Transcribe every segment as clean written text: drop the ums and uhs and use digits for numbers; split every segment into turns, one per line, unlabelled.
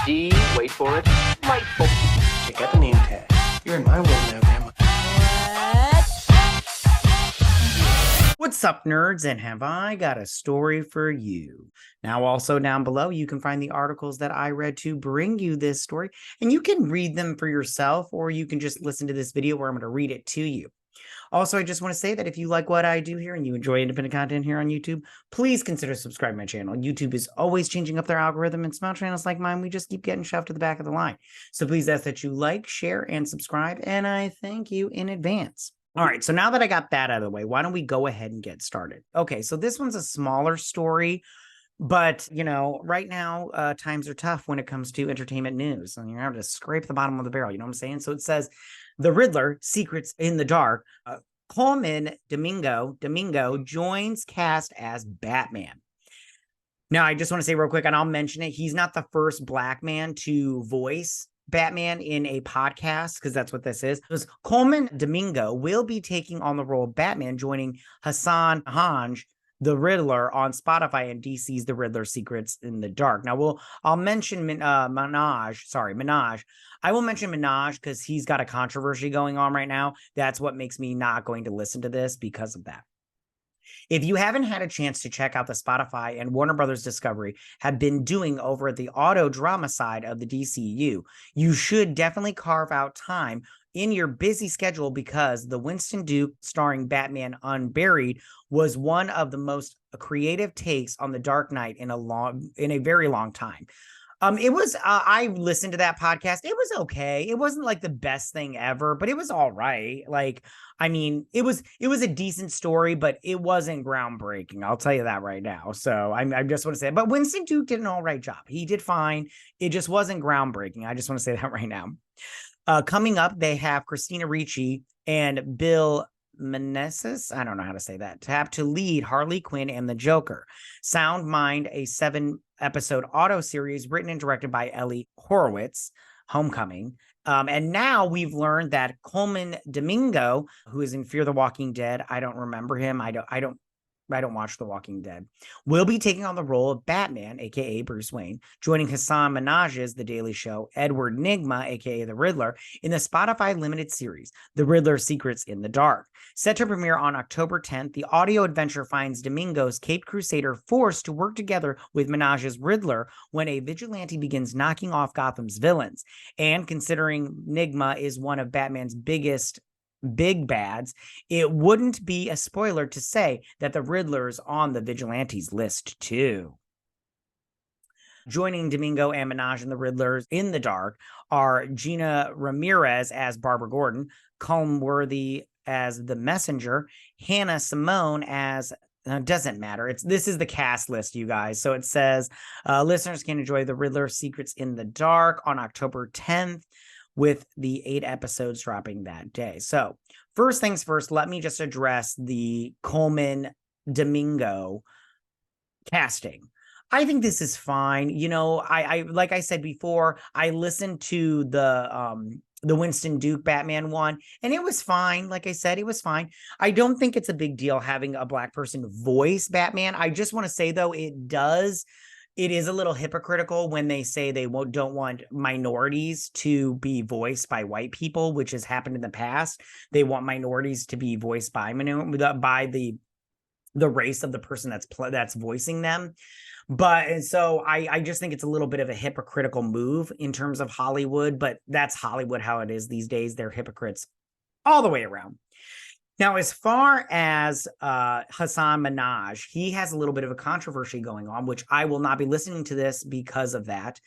D, wait for it, delightful.
I got the name tag. You're in my world now, Grandma.
What's up, nerds? And have I got a story for you? Now, also down below, you can find the articles that I read to bring you this story, and you can read them for yourself, or you can just listen to this video where I'm going to read it to you. Also, I just want to say that if you like what I do here and you enjoy independent content here on YouTube, please consider subscribing to my channel. YouTube is always changing up their algorithm, and small channels like mine, we just keep getting shoved to the back of the line. So please ask that you like, share, and subscribe, and I thank you in advance. All right, so now that I got that out of the way, why don't we go ahead and get started? Okay, so this one's a smaller story, but, you know, right now, times are tough when it comes to entertainment news, and you're having to scrape the bottom of the barrel, you know what I'm saying? So it says, The Riddler, Secrets in the Dark, Colman Domingo joins cast as Batman. Now, I just want to say real quick, and I'll mention it, he's not the first black man to voice Batman in a podcast, because that's what this is. Because Colman Domingo will be taking on the role of Batman, joining Hassan Minhaj, the Riddler, on Spotify and DC's The Riddler Secrets in the Dark. Now, I'll mention Minaj. I will mention Minaj because he's got a controversy going on right now. That's what makes me not going to listen to this because of that. If you haven't had a chance to check out the Spotify and Warner Brothers Discovery have been doing over at the auto drama side of the DCU, you should definitely carve out time in your busy schedule, because the Winston Duke starring Batman Unburied was one of the most creative takes on the Dark Knight in a very long time. I listened to that podcast. It was okay. It wasn't like the best thing ever, but it was all right. Like, I mean, it was a decent story, but it wasn't groundbreaking. I'll tell you that right now. So I just want to say, but Winston Duke did an all right job. He did fine. It just wasn't groundbreaking. I just want to say that right now. Coming up, they have Christina Ricci and Bill Meneses, I don't know how to say that, tapped to lead Harley Quinn and the Joker. Sound Mind, a 7-episode auto series written and directed by Ellie Horowitz, Homecoming. And now we've learned that Colman Domingo, who is in Fear the Walking Dead, I don't remember him. I don't watch The Walking Dead, will be taking on the role of Batman, aka Bruce Wayne, joining Hassan Minaj's The Daily Show, Edward Nygma, aka the Riddler, in the Spotify limited series, The Riddler Secrets in the Dark. Set to premiere on October 10th, the audio adventure finds Domingo's Caped Crusader forced to work together with Minaj's Riddler when a vigilante begins knocking off Gotham's villains. And considering Nygma is one of Batman's biggest big bads, it wouldn't be a spoiler to say that the Riddler's on the vigilantes list too. Joining Domingo and Minaj and the Riddlers in the Dark are Gina Ramirez as Barbara Gordon, Colm Worthy as the Messenger, Hannah Simone as doesn't matter. This is the cast list, you guys. So it says listeners can enjoy the Riddler Secrets in the Dark on October 10th. With the 8 episodes dropping that day. So first things first, let me just address the Colman Domingo casting. I think this is fine. You know, I like I said before, I listened to the Winston Duke Batman one, and it was fine. Like I said, it was fine. I don't think it's a big deal having a black person voice Batman. I just want to say, though, it is a little hypocritical when they say they don't want minorities to be voiced by white people, which has happened in the past. They want minorities to be voiced by the race of the person that's voicing them. But so I just think it's a little bit of a hypocritical move in terms of Hollywood, but that's Hollywood how it is these days. They're hypocrites all the way around. Now, as far as Hassan Minaj, he has a little bit of a controversy going on, which I will not be listening to this because of that.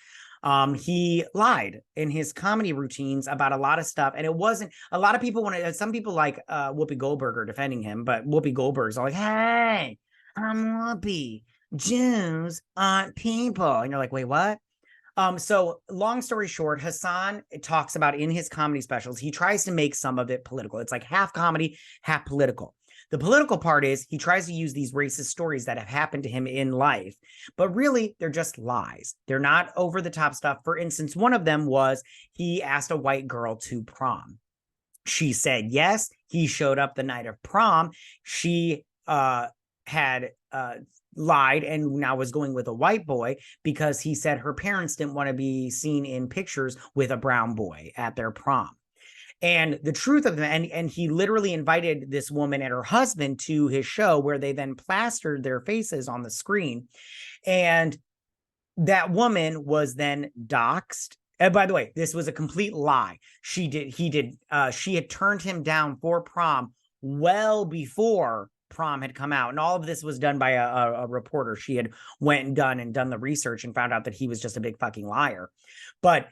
He lied in his comedy routines about a lot of stuff, and it wasn't a lot of people some people like Whoopi Goldberg are defending him, but Whoopi Goldberg's all like, "Hey, I'm Whoopi. Jews aren't people," and you're like, "Wait, what?" So long story short, Hassan talks about in his comedy specials, he tries to make some of it political. It's like half comedy, half political. The political part is he tries to use these racist stories that have happened to him in life, but really they're just lies. They're not over the top stuff. For instance, one of them was he asked a white girl to prom. She said yes. He showed up the night of prom. She had lied and now was going with a white boy because he said her parents didn't want to be seen in pictures with a brown boy at their prom. And the truth of that, and he literally invited this woman and her husband to his show where they then plastered their faces on the screen. And that woman was then doxxed. And by the way, this was a complete lie. She had turned him down for prom well before prom had come out. And all of this was done by a reporter. She had went and done the research and found out that he was just a big fucking liar. But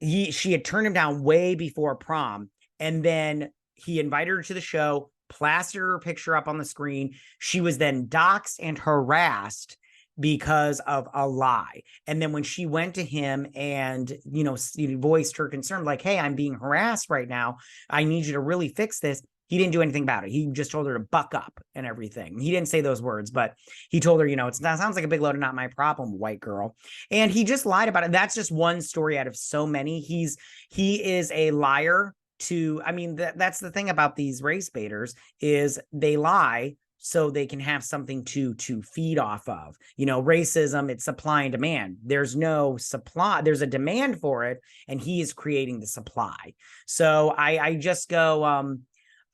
she had turned him down way before prom, and then he invited her to the show, plastered her picture up on the screen. She was then doxxed and harassed because of a lie. And then when she went to him and, voiced her concern, like, hey, I'm being harassed right now, I need you to really fix this. He didn't do anything about it. He just told her to buck up and everything. He didn't say those words, but he told her, it sounds like a big load of not my problem, white girl. And he just lied about it. That's just one story out of so many. He is a liar that's the thing about these race baiters is they lie so they can have something to feed off of. Racism, it's supply and demand. There's no supply. There's a demand for it, and he is creating the supply. So I just go,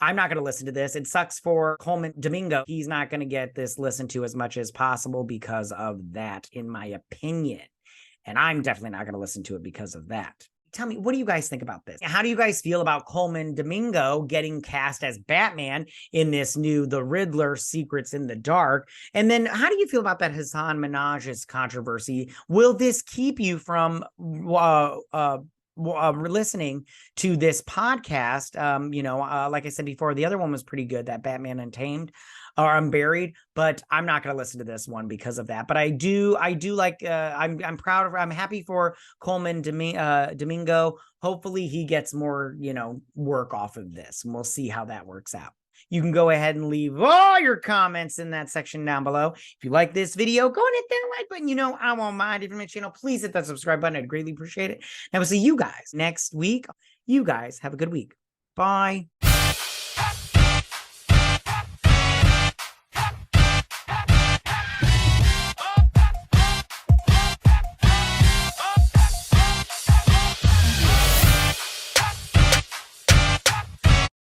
I'm not going to listen to this. It sucks for Colman Domingo. He's not going to get this listened to as much as possible because of that, in my opinion. And I'm definitely not going to listen to it because of that. Tell me, what do you guys think about this? How do you guys feel about Colman Domingo getting cast as Batman in this new The Riddler Secrets in the Dark? And then how do you feel about that Hasan Minhaj's controversy? Will this keep you from listening to this podcast? Like I said before, the other one was pretty good, that Batman Untamed or Unburied, but I'm not going to listen to this one because of that. But I do like, I'm proud of, I'm happy for Colman Domingo. Hopefully he gets more, work off of this, and we'll see how that works out. You can go ahead and leave all your comments in that section down below. If you like this video, go and hit that like button. I won't mind. If you're my channel, please hit that subscribe button. I'd greatly appreciate it. And I will see you guys next week. You guys have a good week. Bye.